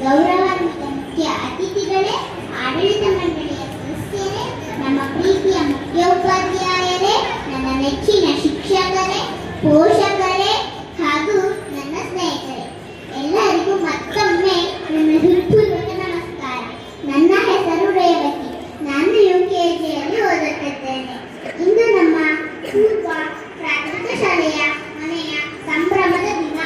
ಗೌರವಾನ್ವಿತ ಮುಖ್ಯ ಅತಿಥಿಗಳೇ, ಆಡಳಿತ ಮಂಡಳಿಯ ಸದಸ್ಯರೇ, ನಮ್ಮ ಪ್ರೀತಿಯ ಮುಖ್ಯೋಪಾಧ್ಯಾಯರೇ, ನನ್ನ ನೆಚ್ಚಿನ ಶಿಕ್ಷಕರೇ, ಪೋಷಕರೇ ಹಾಗೂ ನನ್ನ ಸ್ನೇಹಿತರೆ, ಎಲ್ಲರಿಗೂ ಮತ್ತೊಮ್ಮೆ ನನ್ನ ಹೃತ್ಪೂರ್ವಕ ನಮಸ್ಕಾರ. ನನ್ನ ಹೆಸರು ರೇವತಿ. ನಾನು UKGಯಲ್ಲಿ ಓದುತ್ತಿದ್ದೇನೆ. ಇಂದು ನಮ್ಮ ಪೂರ್ವ ಪ್ರಾಥಮಿಕ ಶಾಲೆಯ ಮನೆಯ ಸಂಭ್ರಮದ ದಿನ,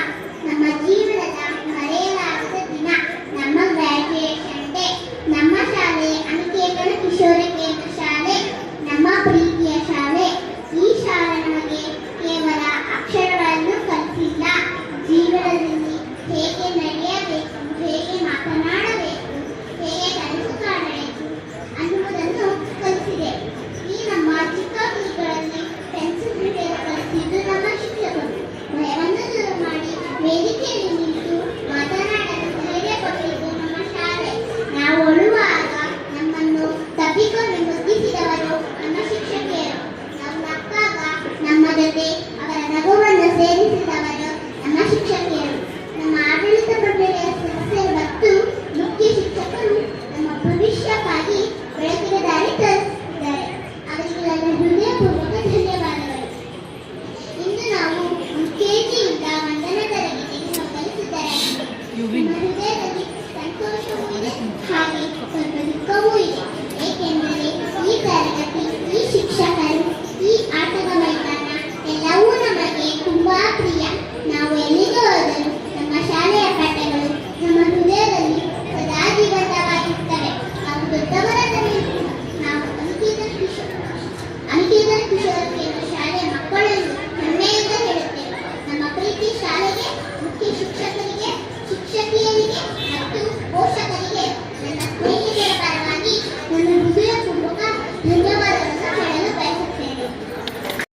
ನಮ್ಮ ಜೀವನದ ಮರೆಯಲಾಗದ ದಿನ, ನಮ್ಮ ಗ್ರಾಜ್ಯುಯೇಷನ್ ಡೇ. ನಮ್ಮ ಶಾಲೆ ಅನಿಕೇತನ ಕಿಶೋರ ಕೇಂದ್ರ ಶಾಲೆ, ನಮ್ಮ ಪ್ರೀತಿಯ ಶಾಲೆ. ಈ ಶಾಲೆ ನಮಗೆ ಕೇವಲ ಅಕ್ಷರಗಳನ್ನು ಕಲಿಸಿಲ್ಲ, ಜೀವನದಲ್ಲಿ ಹೇಗೆ ನಡೆಯಬೇಕು, ಹೇಗೆ ಮಾತನಾಡಬೇಕು, ಹೇಗೆ ಕನಸು ಕಾಣಬೇಕು ಅನ್ನುವುದನ್ನು ಕಲಿಸಿದೆ. ಈ ನಮ್ಮ ಚಿಕ್ಕ ಕೈಗಳಲ್ಲಿ ಪೆನ್ಸಿಲ್ ಹಿಡಿಯಲು ಕಲಿಸಿದ್ದು ನಮ್ಮ ಶಿಕ್ಷಕರು. ಭಯವನ್ನು ದೂರ ಮಾಡಿ ವೇದಿಕೆಯಲ್ಲಿ ನಿಂತು ಮಾತನಾಡಲು ಧೈರ್ಯ ಕೊಟ್ಟಿದ್ದು ನಮ್ಮ ಶಾಲೆ. ನಾವು ಅಳುವಾಗ ನಮ್ಮನ್ನು ತಬ್ಬಿಕೊಂಡು ಮುದ್ದಿಸಿದವರು ನಮ್ಮ ಶಿಕ್ಷಕಿಯರು. ನಾವು ನಕ್ಕಾಗ ನಮ್ಮ ಜೊತೆ ಅವರ ನಗುವನ್ನು ಸೇರಿಸಿದವರು ನಮ್ಮ ಶಿಕ್ಷಕಿಯರು.